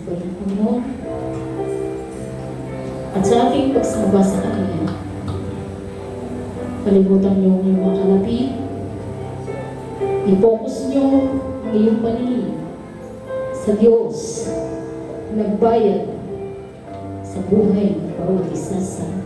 sagot ng Panginoon. At sa ating pagsamba sa Kanya, kalimutan niyo ang iyong mga kalabi, i-focus niyo ang iyong paningin sa Diyos, nagbayad sa buhay ng bawat isa sa atin.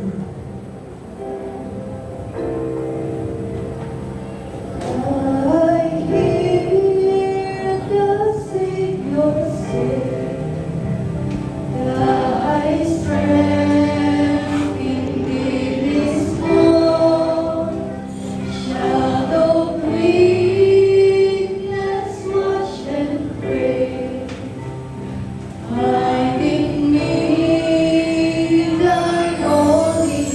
Finding me thine only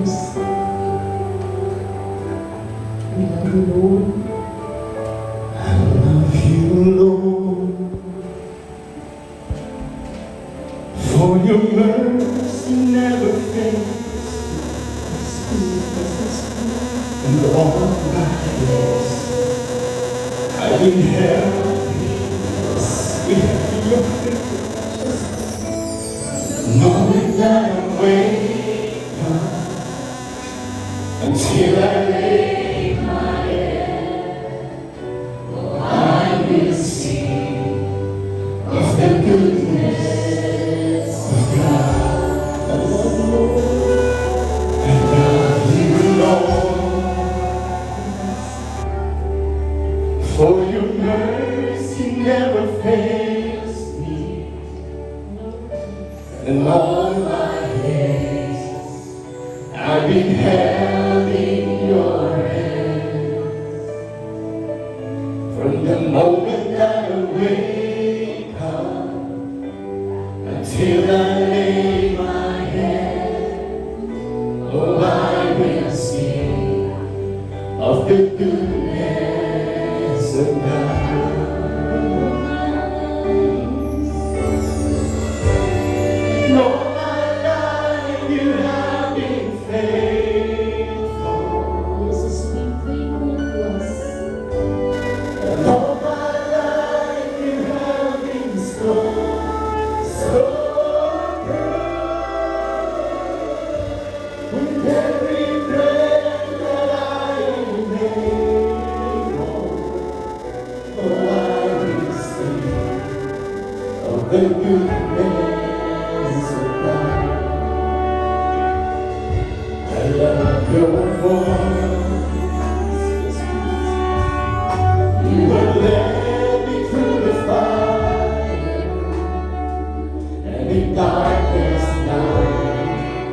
Jesus. We love you, Lord. I love you, Lord, for your mercy never fails, and all my days I've been held with your presence, knowing that I'm waiting until I lay my head. I will sing of the goodness of God. I love you, Lord. I love you, Lord, for your mercy never fails me, and all my days I've been held in your hand. From the moment that I wake up until I lay my head, oh, I will sing of the goodness of God. And all my life you have been faithful. Jesus, be faithful to us. And all my life you have been so good. With every breath that I am able, oh, I will sing of the goodness of God. I love your voice. You have led me through the fire and in darkest night.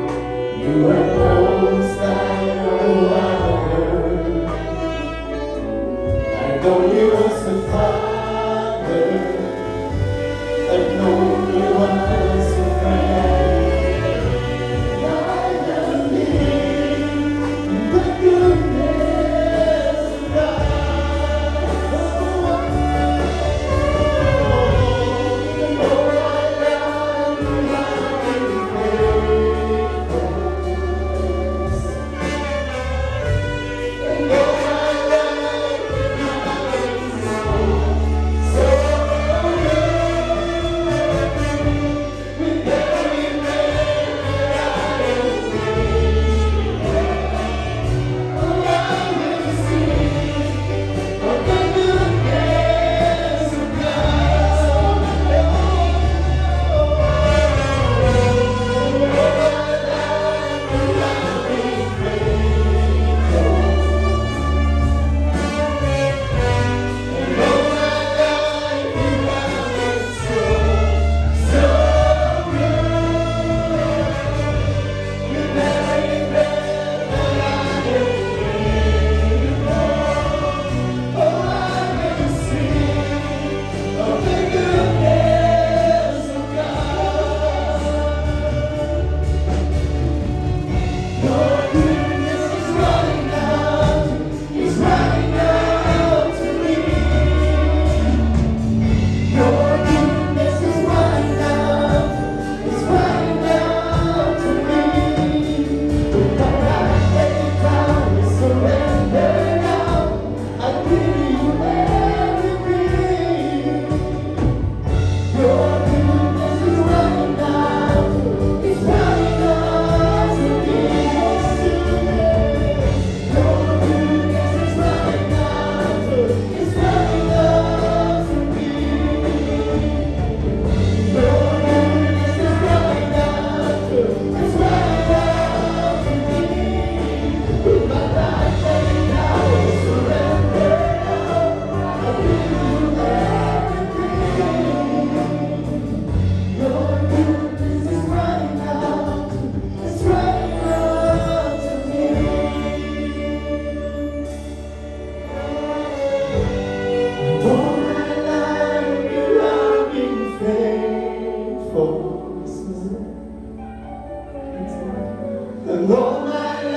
You are close like no other. I know you as the Father. I know you as a friend. I love you, the goodness of God. Oh, I love you, And all my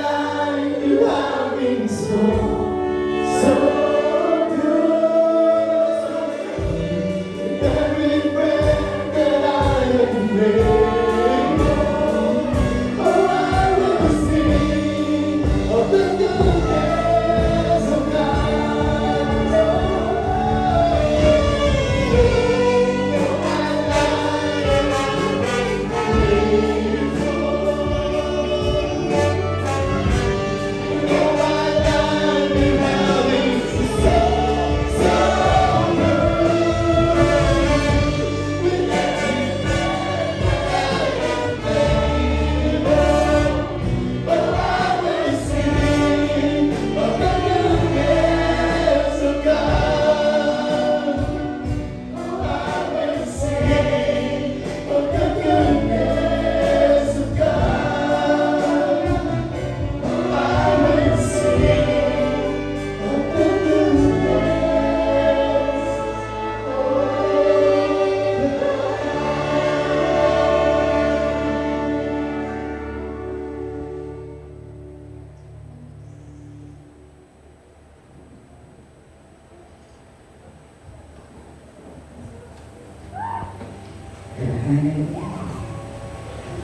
Hallelujah.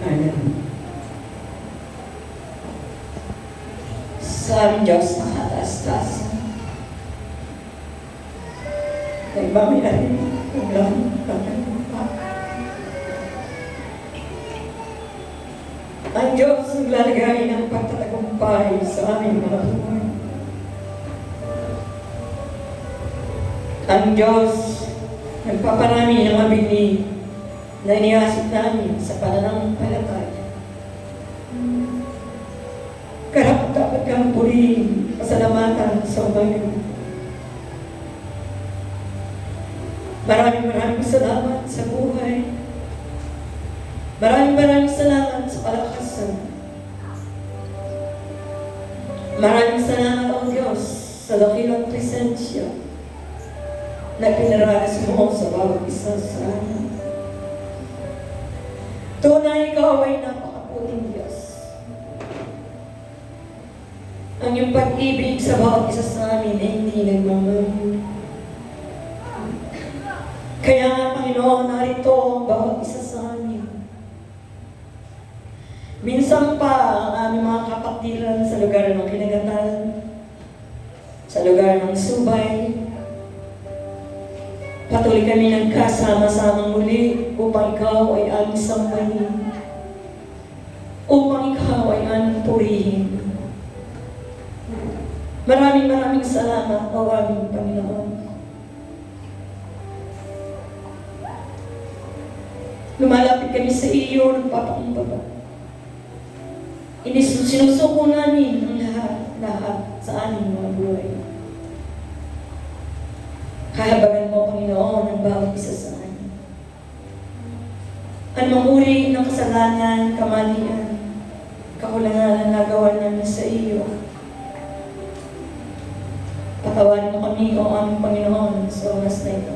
Hallelujah. Sa aming Diyos na kataas-taas. Kay Mami Ari, ang langit ng lupa. Ang Diyos naglalagay ng pagtatagumpay sa aming mga buhay. Ang Diyos nagpaparami ng mabini na iniasip namin sa pananampalataya. Karapat dapat kang purihin, pasalamatan sa umayon. Maraming salamat sa buhay. Maraming salamat sa palakasan. Maraming salamat ang Diyos sa dakilang presensya na pinaranas mo sa bawat isa sa amin. Tunay ikaw ay napakaputing Diyos. Ang iyong pag-ibig sa bawat isa sa amin ay hindi nagmamahal. Kaya nga, Panginoon, narito ang bawat isa sa amin. Minsan pa ang aming mga kapatiran sa lugar ng kinagatan, sa lugar ng subay, patuloy kami nagkasama-samang muli upang ikaw ay aming sambahin, upang ikaw ay aming purihin. Maraming salamat, O aming Panginoon. Lumalapit kami sa iyo, nagpapakumbaba. Sinusuko namin ang lahat sa aming mga buhay. Kahabagan mo, Panginoon, ang bawat isa sa amin. Anumang uri ng kasalanan, kamalian, kakulangan na nagawa namin sa iyo. Patawarin mo kami, O aming Panginoon, sa oras na ito.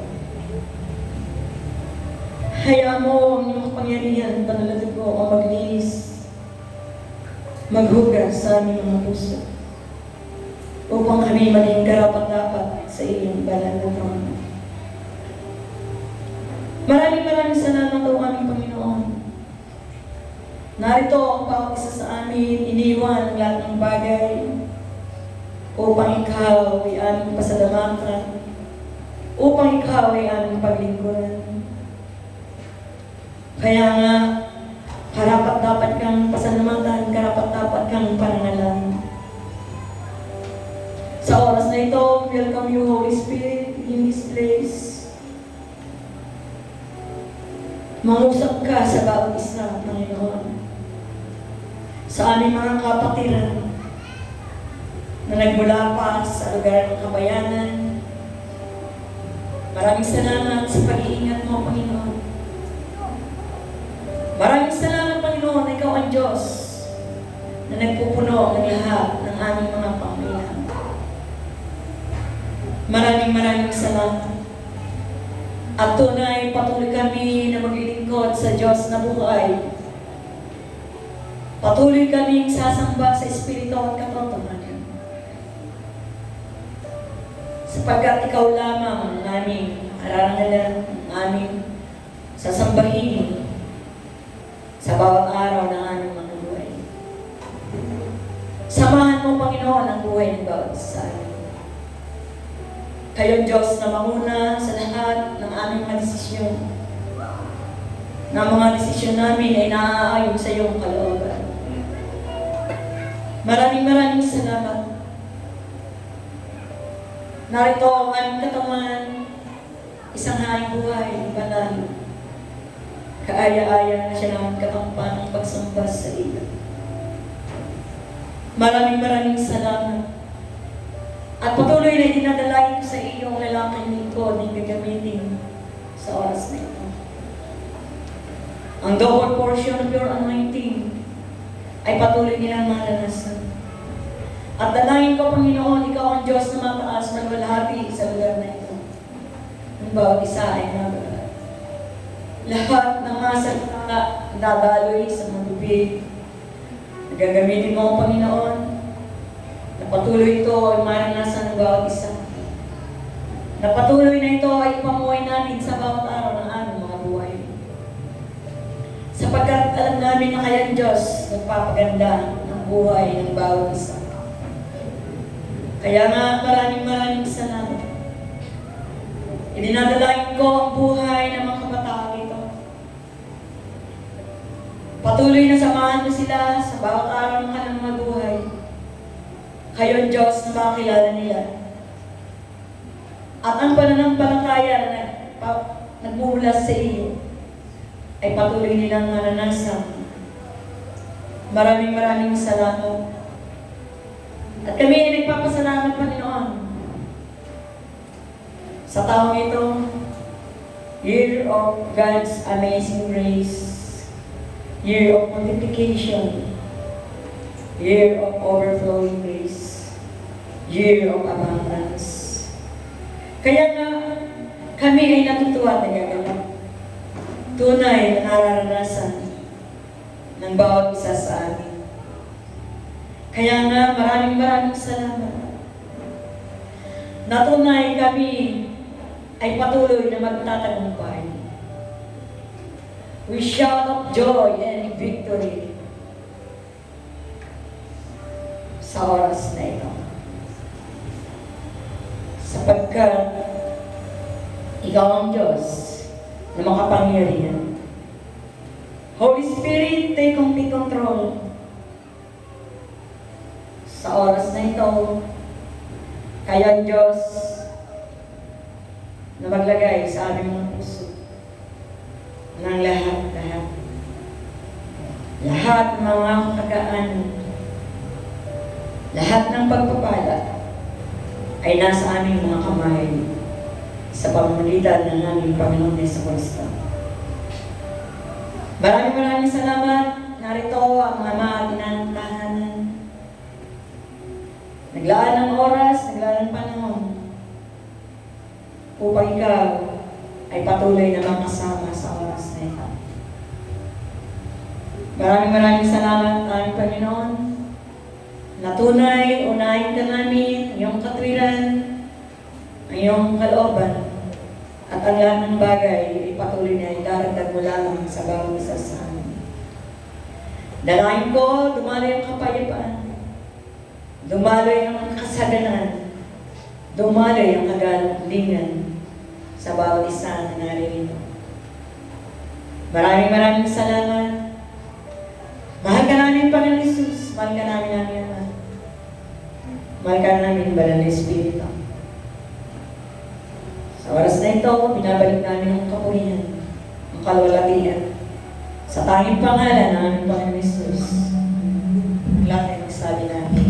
Hayaan mo ang iyong kapangyarihan, panalagad mo ang maglinis, maghugas sa aming mga puso, upang kami maging karapat-dapat sa iyong banal na trono. Maraming salamat, O aming Panginoon. Narito ang bawat isa sa amin, iniwan ang lahat ng bagay, upang ikaw ay aming pasalamatan, upang ikaw ay aming paglingkuran. Kaya nga, karapat-dapat kang pasalamatan, karapat-dapat kang parangalan. Sa oras na ito, welcome you, Holy Spirit, in this place. Mangusap ka sa bawat isa, Panginoon. Sa aming mga kapatiran na nagmula pa sa lugar ng kabayanan. Maraming salamat sa pag-iingat mo, Panginoon. Maraming salamat, Panginoon, na ikaw ang Diyos na nagpupuno ng lahat ng aming mga pangailangan. Maraming salamat. At tunay, patuloy kami na maglilingkod sa Diyos na buhay. Patuloy kaming sasamba sa Espiritu at katotohanan. Sapagkat ikaw lamang ang aming ararangalan, ang aming sasambahin sa bawat araw ng aming mga buhay. Samahan mo, Panginoon, ang buhay ng bawat isa. Kayo, Diyos, na manguna sa lahat ng aming mga desisyon. Na mga desisyon namin ay naaayon sa iyong kalooban. Maraming salamat. Narito ang aming katawan, isang haing buhay, banal. Kaaya-aya na siya ng katampan ng pagsamba sa iyo. Maraming salamat. At patuloy na dinadalain ko sa iyo ang lalaking lingkod na gagamitin sa oras na ito. Ang double portion of your anointing ay patuloy nilang malanasan. At dalangin ko, Panginoon, ikaw ang Diyos na mataas na walhati sa lugar na ito. Ang bawat isa ay nabalat. Lahat ng mga salita dadaloy sa mga bibig. Gagamitin mo, Panginoon, na patuloy ito ay maranasan ng bawat isa. Na patuloy na ito ay pamuhay namin sa bawat araw ng aming mga buhay. sapagkat alam namin na kayang Diyos nagpapaganda ng buhay ng bawat isa. Kaya nga maraming salamat. Idinadalain ko ang buhay ng mga kabataan dito. Patuloy na samahan mo sila sa bawat araw ng kanilang mga buhay. Kayo ang Diyos na makakilala nila. At ang pananampalataya na nagmumulas sa iyo ay patuloy nilang maranasan. Maraming salamat. At kami ay nagpapasalamat, Panginoon, sa taong ito, year of God's amazing grace, year of multiplication, year of overflowing grace, year of abundance. Kaya nga, kami ay natutuwa at nagagalak. Tunay na nararanasan ng bawat isa sa amin. Kaya nga, maraming salamat. Natunay kami ay patuloy na magtatagumpay. We shout of joy and victory sa oras na ito. Sapagkat ikaw ang Diyos na makapangyarihan. Holy Spirit, take complete control. Sa oras na ito, kayo ang Diyos na maglagay sa aming mga puso ng lahat. Lahat ng mga kagaan, lahat ng pagpapala ay nasa aming mga kamay sa pamamagitan ng aming Panginoon Jesucristo. Maraming salamat. Narito ang Ama at Ina ng tahanan. Naglaan ng oras, naglaan ng panahon upang ikaw ay patuloy na makasama sa oras na ito. Maraming salamat, aming Panginoon. Natunay, unahin ka namin, ang iyong katwiran, ang iyong kalooban, at ang lahat ng bagay ay patuloy na idaragdag mo lamang sa bawat isa sa amin. Dalahin ko, dumaloy ang kapayapaan, dumaloy ang kasaganan, dumaloy ang kagalingan sa bawat isa na naririto. Maraming salamat. Mahal ka namin, Panginoon Jesus. Mahal ka namin Ama. Mahal ka namin, Banal na Espiritu. Sa oras na ito, binabalik namin ang kapurihan, ang kalwalatian, sa tanging pangalan ng aming Panginoon Jesus. Lahat ay magsabi namin.